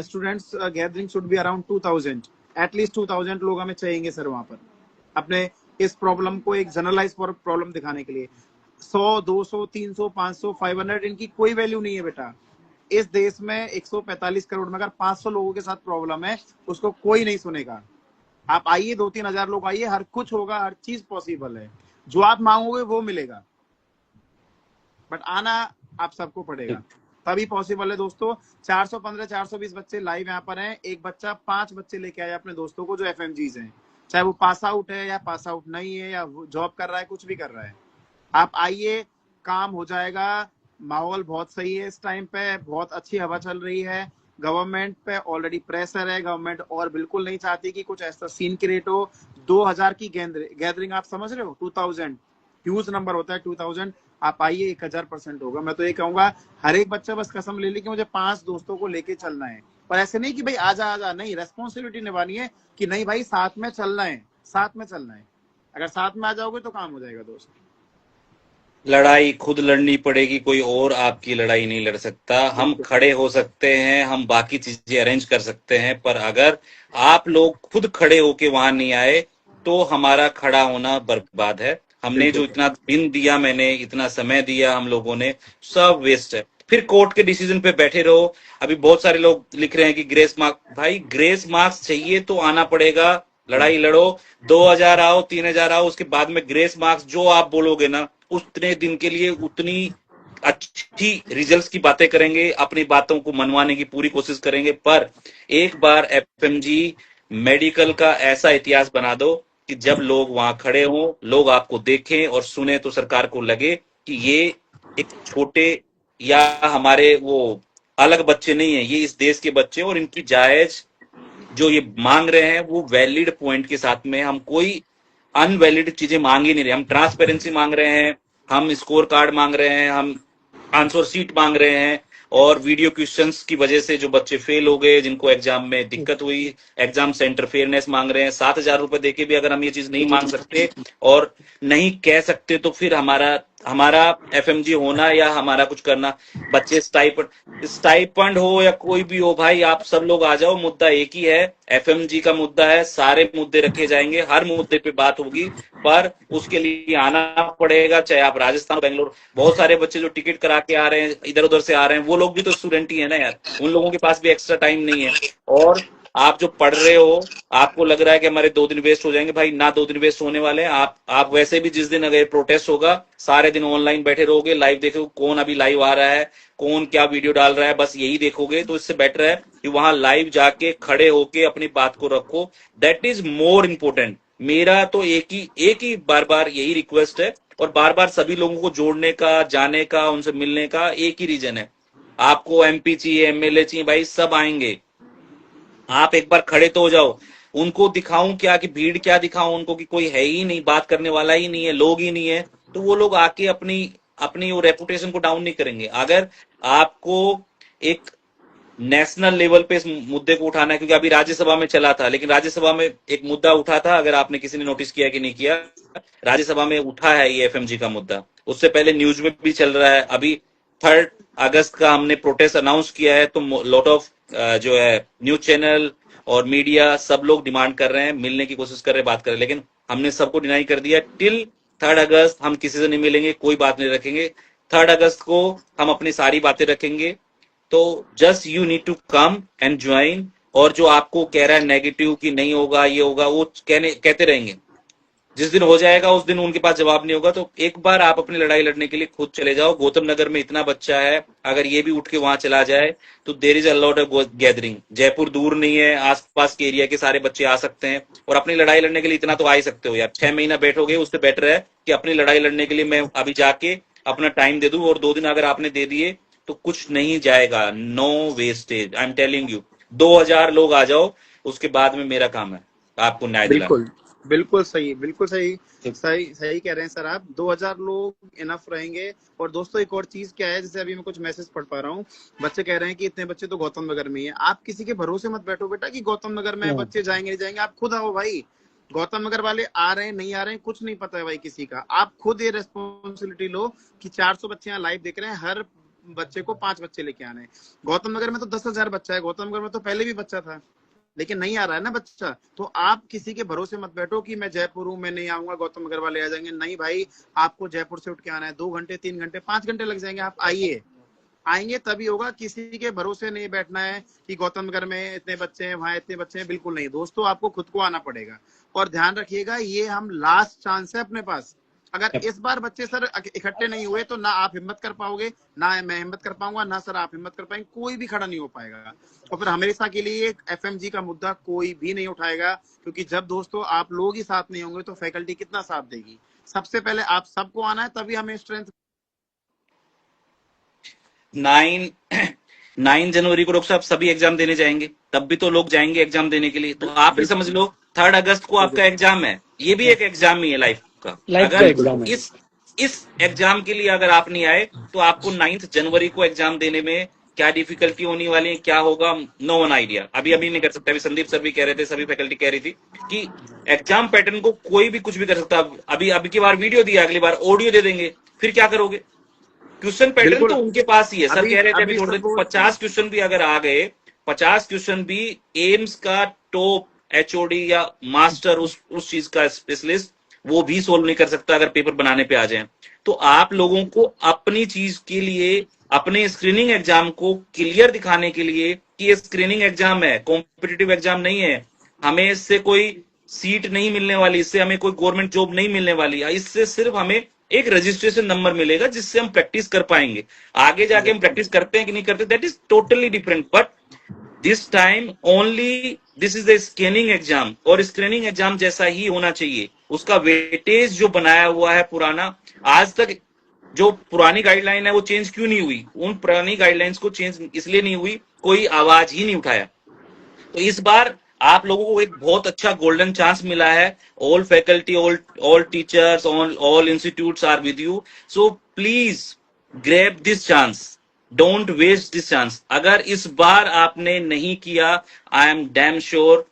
students gathering should be around 2000, at least 2000 लोग हमें चाहिए सर वहां पर, अपने इस प्रॉब्लम को एक जनरलाइज प्रॉब्लम दिखाने के लिए। 100, 200, 300, 500, 500 इनकी कोई वैल्यू नहीं है बेटा। इस देश में 145 करोड़ में अगर 500 लोगों के साथ प्रॉब्लम है, उसको कोई नहीं सुनेगा। आप आइए, 2-3 हजार लोग आइए, हर कुछ होगा, हर चीज पॉसिबल है। जो आप मांगोगे वो मिलेगा, बट आना आप सबको पड़ेगा, तभी पॉसिबल है दोस्तों। 415, 420 बच्चे लाइव यहाँ पर हैं। एक बच्चा 5 बच्चे लेके आए अपने दोस्तों को जो FMGs हैं, चाहे वो पास आउट है या पास आउट नहीं है, या जॉब कर रहा है, कुछ भी कर रहा है। आप आइए, काम हो जाएगा। माहौल बहुत सही है इस टाइम पे, बहुत अच्छी हवा चल रही है। गवर्नमेंट पे ऑलरेडी प्रेशर है, गवर्नमेंट और बिल्कुल नहीं चाहती कि कुछ ऐसा सीन क्रिएट हो। 2000 की गैदरिंग आप समझ रहे हो, 2000 ह्यूज नंबर होता है। 2000 आप आइए, 1000% होगा। मैं तो ये कहूंगा, हर एक बच्चा बस कसम ले ली कि मुझे 5 दोस्तों को लेके चलना है, पर ऐसे नहीं कि भाई आजा, नहीं, रेस्पॉन्सिबिलिटी निभानी है कि नहीं भाई साथ में चलना है, साथ में चलना है। अगर साथ में आ जाओगे तो काम हो जाएगा दोस्त। लड़ाई खुद लड़नी पड़ेगी, कोई और आपकी लड़ाई नहीं लड़ सकता। हम खड़े हो सकते हैं, हम बाकी चीजें अरेंज कर सकते हैं, पर अगर आप लोग खुद खड़े होके वहां नहीं आए तो हमारा खड़ा होना बर्बाद है। हमने जो इतना दिन दिया, मैंने इतना समय दिया, हम लोगों ने, सब वेस्ट है। फिर कोर्ट के डिसीजन पे बैठे रहो। अभी बहुत सारे लोग लिख रहे हैं कि ग्रेस मार्क, भाई ग्रेस मार्क्स चाहिए तो आना पड़ेगा, लड़ाई लड़ो। 2000 आओ, 3000 आओ, उसके बाद में ग्रेस मार्क्स जो आप बोलोगे ना, उतने दिन के लिए उतनी अच्छी रिजल्ट्स की बातें करेंगे, अपनी बातों को मनवाने की पूरी कोशिश करेंगे। पर एक बार FMG मेडिकल का ऐसा इतिहास बना दो कि जब लोग वहां खड़े हों, लोग आपको देखें और सुने, तो सरकार को लगे कि ये एक छोटे या हमारे वो अलग बच्चे नहीं है, ये इस देश के बच्चे, और इनकी जायज जो ये मांग रहे हैं वो वैलिड पॉइंट के साथ में। हम कोई अनवैलिड चीजें मांग ही नहीं रहे। हम ट्रांसपेरेंसी मांग रहे हैं, हम स्कोर कार्ड मांग रहे हैं, हम आंसर शीट मांग रहे हैं, और वीडियो क्वेश्चंस की वजह से जो बच्चे फेल हो गए, जिनको एग्जाम में दिक्कत हुई, एग्जाम सेंटर फेयरनेस मांग रहे हैं। 7000 रुपए देके भी अगर हम ये चीज नहीं मांग सकते और नहीं कह सकते, तो फिर हमारा FMG होना या हमारा कुछ करना। बच्चे स्टाइपेंड हो या कोई भी हो, भाई आप सब लोग आ जाओ, मुद्दा एक ही है, FMG का मुद्दा है। सारे मुद्दे रखे जाएंगे, हर मुद्दे पे बात होगी, पर उसके लिए आना पड़ेगा, चाहे आप राजस्थान, बेंगलोर। बहुत सारे बच्चे जो टिकट करा के आ रहे हैं, इधर उधर से आ रहे हैं, वो लोग भी तो स्टूडेंट ही है ना यार, उन लोगों के पास भी एक्स्ट्रा टाइम नहीं है। और आप जो पढ़ रहे हो, आपको लग रहा है कि हमारे 2 दिन वेस्ट हो जाएंगे, भाई ना 2 दिन वेस्ट होने वाले हैं। आप वैसे भी जिस दिन अगर प्रोटेस्ट होगा, सारे दिन ऑनलाइन बैठे रहोगे, लाइव देखोगे कौन अभी लाइव आ रहा है, कौन क्या वीडियो डाल रहा है, बस यही देखोगे। तो इससे बेटर है कि वहां लाइव जाके खड़े होके अपनी बात को रखो, दैट इज मोर इम्पोर्टेंट। मेरा तो एक ही बार बार यही रिक्वेस्ट है, और बार बार सभी लोगों को जोड़ने का, जाने का, उनसे मिलने का एक ही रीजन है। आपको MP चाहिए, MLA चाहिए, भाई सब आएंगे। आप एक बार खड़े तो हो जाओ। उनको दिखाऊं क्या, कि भीड़ क्या दिखाऊं उनको, कि कोई है ही नहीं, बात करने वाला ही नहीं है, लोग ही नहीं है, तो वो लोग आके अपनी वो रेपुटेशन को डाउन नहीं करेंगे। अगर आपको एक नेशनल लेवल पे इस मुद्दे को उठाना है, क्योंकि अभी राज्यसभा में चला था, लेकिन राज्यसभा में एक मुद्दा उठा था, अगर आपने किसी ने नोटिस किया कि नहीं किया, राज्यसभा में उठा है ये FMG का मुद्दा। उससे पहले न्यूज में भी चल रहा है। अभी 3 अगस्त का हमने प्रोटेस्ट अनाउंस किया है, तो लॉट ऑफ जो है न्यूज चैनल और मीडिया, सब लोग डिमांड कर रहे हैं, मिलने की कोशिश कर रहे हैं, बात कर रहे हैं, लेकिन हमने सबको डिनाई कर दिया। टिल 3 अगस्त हम किसी से नहीं मिलेंगे, कोई बात नहीं रखेंगे। 3 अगस्त को हम अपनी सारी बातें रखेंगे। तो just you need to come and join. और जो आपको कह रहा है नेगेटिव कि नहीं होगा, ये होगा, वो कहते रहेंगे। जिस दिन हो जाएगा उस दिन उनके पास जवाब नहीं होगा। तो एक बार आप अपनी लड़ाई लड़ने के लिए खुद चले जाओ। गौतम नगर में इतना बच्चा है, अगर ये भी उठ के वहां चला जाए तो there is a lot of gathering. Jaipur दूर नहीं है, आसपास के एरिया के सारे बच्चे आ सकते हैं, और अपनी लड़ाई लड़ने के लिए इतना तो आ ही सकते हो यार। 6 महीना बैठोगे, उससे बेटर है कि अपनी लड़ाई लड़ने के लिए मैं अभी जाके अपना टाइम दे दूं, और 2 दिन अगर आपने दे दिए तो कुछ नहीं जाएगा, no wastage, I am telling you. 2000 लोग आ जाओ, उसके बाद में मेरा काम है आपको न्याय दिलाना। बिल्कुल बिल्कुल सही, बिल्कुल सही, सही सही कह रहे हैं सर आप। 2000 लोग इनफ रहेंगे। और दोस्तों एक और चीज क्या है, जैसे अभी मैं कुछ मैसेज पढ़ पा रहा हूँ, बच्चे कह रहे हैं कि इतने बच्चे तो गौतम नगर में ही है। आप किसी के भरोसे मत बैठो बेटा कि गौतम नगर में बच्चे जाएंगे नहीं जाएंगे, आप खुद आओ भाई। गौतम नगर वाले आ रहे हैं नहीं आ रहे हैं कुछ नहीं पता है भाई किसी का। आप खुद ये रेस्पॉन्सिबिलिटी लो कि 400 बच्चे यहाँ लाइव देख रहे हैं, हर बच्चे को 5 बच्चे लेके आने हैं। गौतम नगर में तो 10,000 बच्चा है, गौतम नगर में तो पहले भी बच्चा था, लेकिन नहीं आ रहा है ना बच्चा। तो आप किसी के भरोसे मत बैठो कि मैं जयपुर हूँ, मैं नहीं आऊंगा, गौतम नगर वाले आ जाएंगे। नहीं भाई, आपको जयपुर से उठ के आना है, 2 घंटे 3 घंटे 5 घंटे लग जाएंगे। आप आइए, आएंगे तभी होगा। किसी के भरोसे नहीं बैठना है कि गौतम नगर में इतने बच्चे हैं, वहां इतने बच्चे हैं, बिल्कुल नहीं दोस्तों, आपको खुद को आना पड़ेगा। और ध्यान रखिएगा, ये हम लास्ट चांस है अपने पास। अगर इस बार बच्चे सर इकट्ठे नहीं हुए तो ना आप हिम्मत कर पाओगे, ना मैं हिम्मत कर पाऊंगा, ना सर आप हिम्मत कर पाएंगे, कोई भी खड़ा नहीं हो पाएगा। और फिर हमेशा के लिए एक एफएमजी का मुद्दा कोई भी नहीं उठाएगा, क्योंकि जब दोस्तों आप लोग ही साथ नहीं होंगे तो फैकल्टी कितना साथ देगी। सबसे पहले आप सबको आना है, तभी हमें स्ट्रेंथ। 9 जनवरी को डॉक्टर साहब सभी एग्जाम देने जाएंगे, तब भी तो लोग जाएंगे एग्जाम देने के लिए। तो आप ही समझ लो 3 अगस्त को आपका एग्जाम है, ये भी एक एग्जाम ही है लाइफ का। अगर एग्जाम है। इस एग्जाम के लिए अगर आप नहीं आए तो आपको 9 जनवरी को एग्जाम देने में क्या डिफिकल्टी होने वाली है, क्या होगा, नो वन आइडिया। अभी नहीं कर सकता। अभी संदीप सर भी कह रहे थे, सभी फैकल्टी कह रही थी कि एग्जाम पैटर्न को कोई भी कुछ भी कर सकता। अभी की बार वीडियो दिया, अगली बार ऑडियो दे देंगे, फिर क्या करोगे? क्वेश्चन पैटर्न तो उनके पास ही है। सर कह रहे थे अभी थोड़े 50 क्वेश्चन भी अगर आ गए, 50 क्वेश्चन भी एम्स का टॉप एचओडी या मास्टर उस चीज का स्पेशलिस्ट वो भी सोल्व नहीं कर सकता अगर पेपर बनाने पे आ जाए। तो आप लोगों को अपनी चीज के लिए, अपने स्क्रीनिंग एग्जाम को क्लियर दिखाने के लिए कि ये स्क्रीनिंग एग्जाम है, कॉम्पिटिटिव एग्जाम नहीं है, हमें इससे कोई सीट नहीं मिलने वाली, इससे हमें कोई गवर्नमेंट जॉब नहीं मिलने वाली, इससे सिर्फ हमें एक रजिस्ट्रेशन नंबर मिलेगा जिससे हम प्रैक्टिस कर पाएंगे। आगे जाके हम प्रैक्टिस करते हैं कि नहीं करते, that is totally different. But this time only this is the scanning exam, और स्क्रीनिंग एग्जाम जैसा ही होना चाहिए। उसका वेटेज जो बनाया हुआ है पुराना, आज तक जो पुरानी गाइडलाइन है वो चेंज क्यों नहीं हुई? उन पुरानी गाइडलाइंस को चेंज इसलिए नहीं हुई, कोई आवाज ही नहीं उठाया। तो इस बार आप लोगों को एक बहुत अच्छा गोल्डन चांस मिला है। All faculty, all teachers, all institutes are with you, so please grab this chance, don't waste this chance. अगर इस बार आपने नहीं किया, आई एम डैम श्योर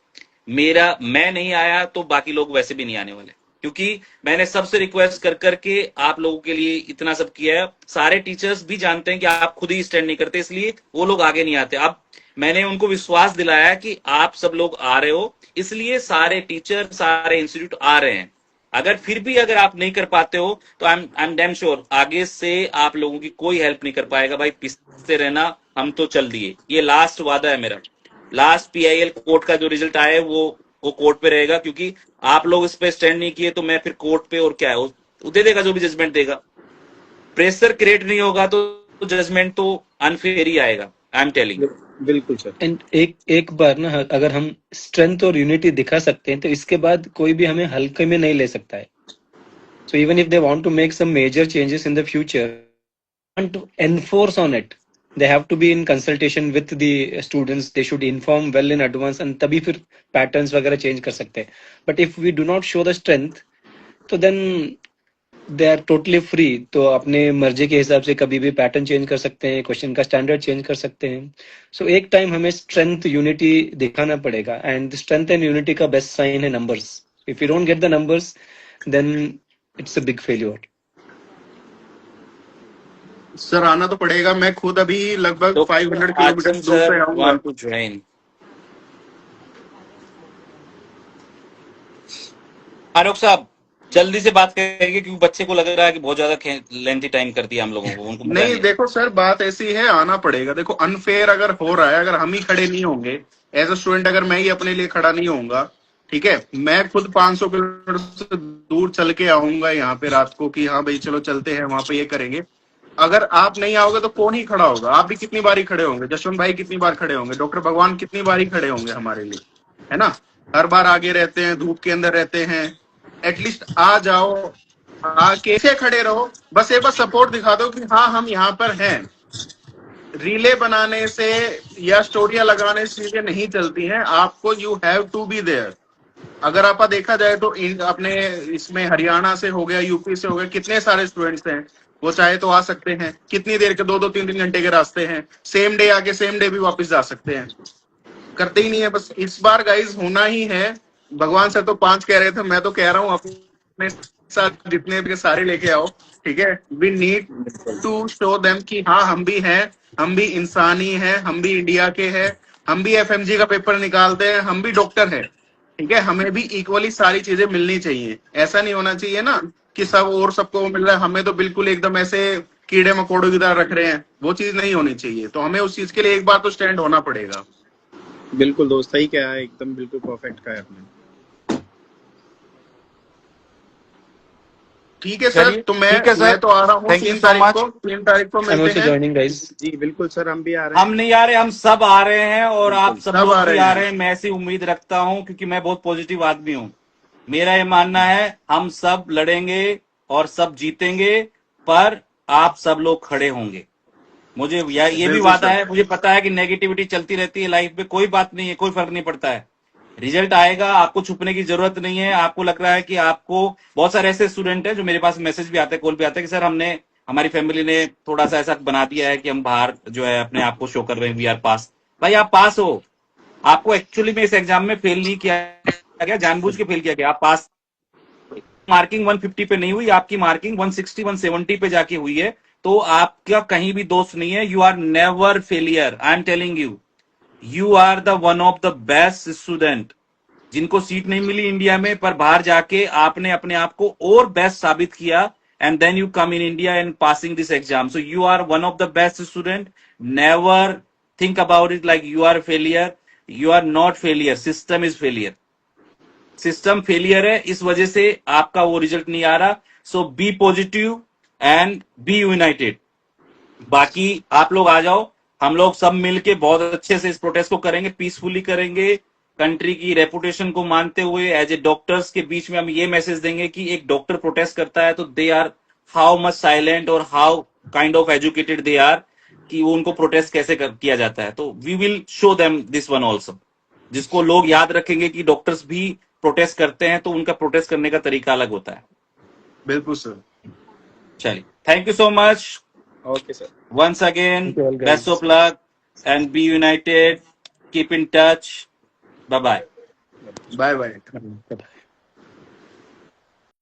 मैं नहीं आया तो बाकी लोग वैसे भी नहीं आने वाले, क्योंकि मैंने सबसे रिक्वेस्ट कर करके आप लोगों के लिए इतना सब किया है। सारे टीचर्स भी जानते हैं कि आप खुद ही स्टैंड नहीं करते, इसलिए वो लोग आगे नहीं आते। अब मैंने उनको विश्वास दिलाया कि आप सब लोग आ रहे हो, इसलिए सारे टीचर, सारे इंस्टीट्यूट आ रहे हैं। अगर फिर भी अगर आप नहीं कर पाते हो तो आई एम डैम श्योर आगे से आप लोगों की कोई हेल्प नहीं कर पाएगा। भाई पिसते रहना, हम तो चल दिए। ये लास्ट वादा है मेरा। लास्ट पीआईएल कोर्ट का जो रिजल्ट आया है वो कोर्ट पे रहेगा, क्योंकि आप लोग इस पे स्टैंड नहीं किए तो मैं फिर कोर्ट पे, और क्या है वो दे देगा जो भी जजमेंट देगा। प्रेशर क्रिएट नहीं होगा तो जजमेंट तो अनफेयर ही आएगा, आई एम टेलिंग। बिल्कुल सर। एंड एक बार ना अगर हम स्ट्रेंथ और यूनिटी दिखा सकते हैं तो इसके बाद कोई भी हमें हल्के में नहीं ले सकता है। So even if they want to make some major changes in the future, want to enforce on it, they have to be in consultation with the students, they should inform well in advance, and तभी फिर patterns वगैरह change कर सकते हैं। But if we do not show the strength, तो then they are totally free, तो अपने मर्जी के हिसाब से कभी भी पैटर्न चेंज कर सकते हैं, क्वेश्चन का स्टैंडर्ड चेंज कर सकते हैं। सो एक टाइम हमें स्ट्रेंथ यूनिटी दिखाना पड़ेगा, एंड स्ट्रेंथ एंड यूनिटी का बेस्ट साइन है numbers. If you don't get the numbers then it's a big failure. Sir आना तो पड़ेगा। मैं खुद अभी लगभग 500 किलोमीटर दूर से आऊंगा। टू ज्वाइन आरोप साहब, जल्दी से बात करेंगे क्योंकि बच्चे को लग रहा है कि बहुत ज्यादा लेंथी टाइम कर दिया हम लोगों को। उनको नहीं देखो सर, बात ऐसी है, आना पड़ेगा। देखो अनफेयर अगर हो रहा है, अगर हम ही खड़े नहीं होंगे एज अ स्टूडेंट, अगर मैं ही अपने लिए खड़ा नहीं होऊंगा, ठीक है, मैं खुद 500 किलोमीटर से दूर चल के आऊंगा यहाँ पे रात को कि हाँ भाई चलो चलते हैं वहां पे ये करेंगे। अगर आप नहीं आओगे तो कौन ही खड़ा होगा? आप भी कितनी बारी खड़े होंगे, जसवंत भाई कितनी बार खड़े होंगे, डॉक्टर भगवान कितनी बारी खड़े होंगे हमारे लिए, है ना? हर बार आगे रहते हैं, धूप के अंदर रहते हैं। एटलीस्ट आ जाओ, आके खड़े रहो, बस एक बार सपोर्ट दिखा दो कि हाँ हम यहाँ पर हैं। रीले बनाने से या स्टोरियां लगाने से चीजें नहीं चलती हैं। आपको you have to be there. अगर आपका देखा जाए तो अपने इसमें हरियाणा से हो गया, यूपी से हो गया, कितने सारे स्टूडेंट्स हैं, वो चाहे तो आ सकते हैं। कितनी देर के 2-2 3-3 घंटे के रास्ते हैं, सेम डे आके सेम डे भी वापस जा सकते हैं। करते ही नहीं है। बस इस बार गाइस होना ही है। भगवान सर तो 5 कह रहे थे, मैं तो कह रहा हूँ अपने साथ जितने भी सारे लेके आओ। ठीक है, we need to show them कि हाँ हम भी हैं, हम भी इंसान ही हैं, हम भी इंडिया के हैं, हम भी एफएमजी का पेपर निकालते हैं, हम भी डॉक्टर हैं। ठीक है, हमें भी इक्वली सारी चीजें मिलनी चाहिए। ऐसा नहीं होना चाहिए ना कि सब और सबको मिल रहा है, हमें तो बिल्कुल एकदम ऐसे कीड़े मकोड़ों की तरह रख रहे हैं। वो चीज नहीं होनी चाहिए। तो हमें उस चीज के लिए एक बार तो स्टैंड होना पड़ेगा। बिल्कुल दोस्त, सही कहा है, एकदम बिल्कुल परफेक्ट कहा है आपने। ठीक है सर, तो मैं तो आ रहा हूँ। Thank you so much. 3 तारीख को I'm मिलते also हैं। joining, guys. जी बिल्कुल सर, हम भी आ रहे हैं। हम नहीं आ रहे, हम सब आ रहे हैं और आप बिल्कुल, सब सब लोग आ भी रहे आ हैं। रहे हैं। मैं ऐसी उम्मीद रखता हूं क्योंकि मैं बहुत पॉजिटिव आदमी हूं। मेरा ये मानना है हम सब लड़ेंगे और सब जीतेंगे, पर आप सब लोग खड़े होंगे। मुझे ये भी बिल्कुल वादा सर। है, मुझे पता है कि नेगेटिविटी चलती रहती है लाइफ में, कोई बात नहीं है, कोई फर्क नहीं पड़ता है। रिजल्ट आएगा, आपको छुपने की जरूरत नहीं है। आपको लग रहा है कि आपको, बहुत सारे ऐसे स्टूडेंट हैं जो मेरे पास मैसेज भी आते हैं, कॉल भी आते हैं कि सर हमने, हमारी फैमिली ने थोड़ा सा ऐसा बना दिया है कि हम बाहर जो है अपने आप को शो कर रहे हैं, वी आर पास। भाई आप पास हो, आपको एक्चुअली में इस एग्जाम में फेल नहीं किया गया, जानबूझ के फेल किया गया। आप पास, मार्किंग 150 पे नहीं हुई, आपकी मार्किंग 160 170 पे जाके हुई है। तो आपका कहीं भी दोस्त नहीं है। You are never failure, I am telling you. You are the one of the best student जिनको सीट नहीं मिली इंडिया में, पर बाहर जाके आपने अपने आप को और बेस्ट साबित किया, and then you come in India and passing this exam. So you are one of the best student. Never think about it like you are failure. You are not failure, system is failure. System failure है, इस वजह से आपका वो result नहीं आ रहा। So be positive and be united. बाकी आप लोग आ जाओ, हम लोग सब मिलके बहुत अच्छे से इस प्रोटेस्ट को करेंगे, पीसफुली करेंगे। कंट्री की रेपुटेशन को मानते हुए एज ए डॉक्टर्स के बीच में हम ये मैसेज देंगे कि एक डॉक्टर प्रोटेस्ट करता है तो they are how much silent और how kind of educated they are, कि वो उनको प्रोटेस्ट कैसे किया जाता है। तो we will show them this one also, जिसको लोग याद रखेंगे कि डॉक्टर्स भी प्रोटेस्ट करते हैं, तो उनका प्रोटेस्ट करने का तरीका अलग होता है। बिल्कुल सर। चलिए, thank you so much okay sir. once again. Thank you all, guys. Best of luck and be united. Keep in touch. Bye bye. Bye bye. Bye-bye.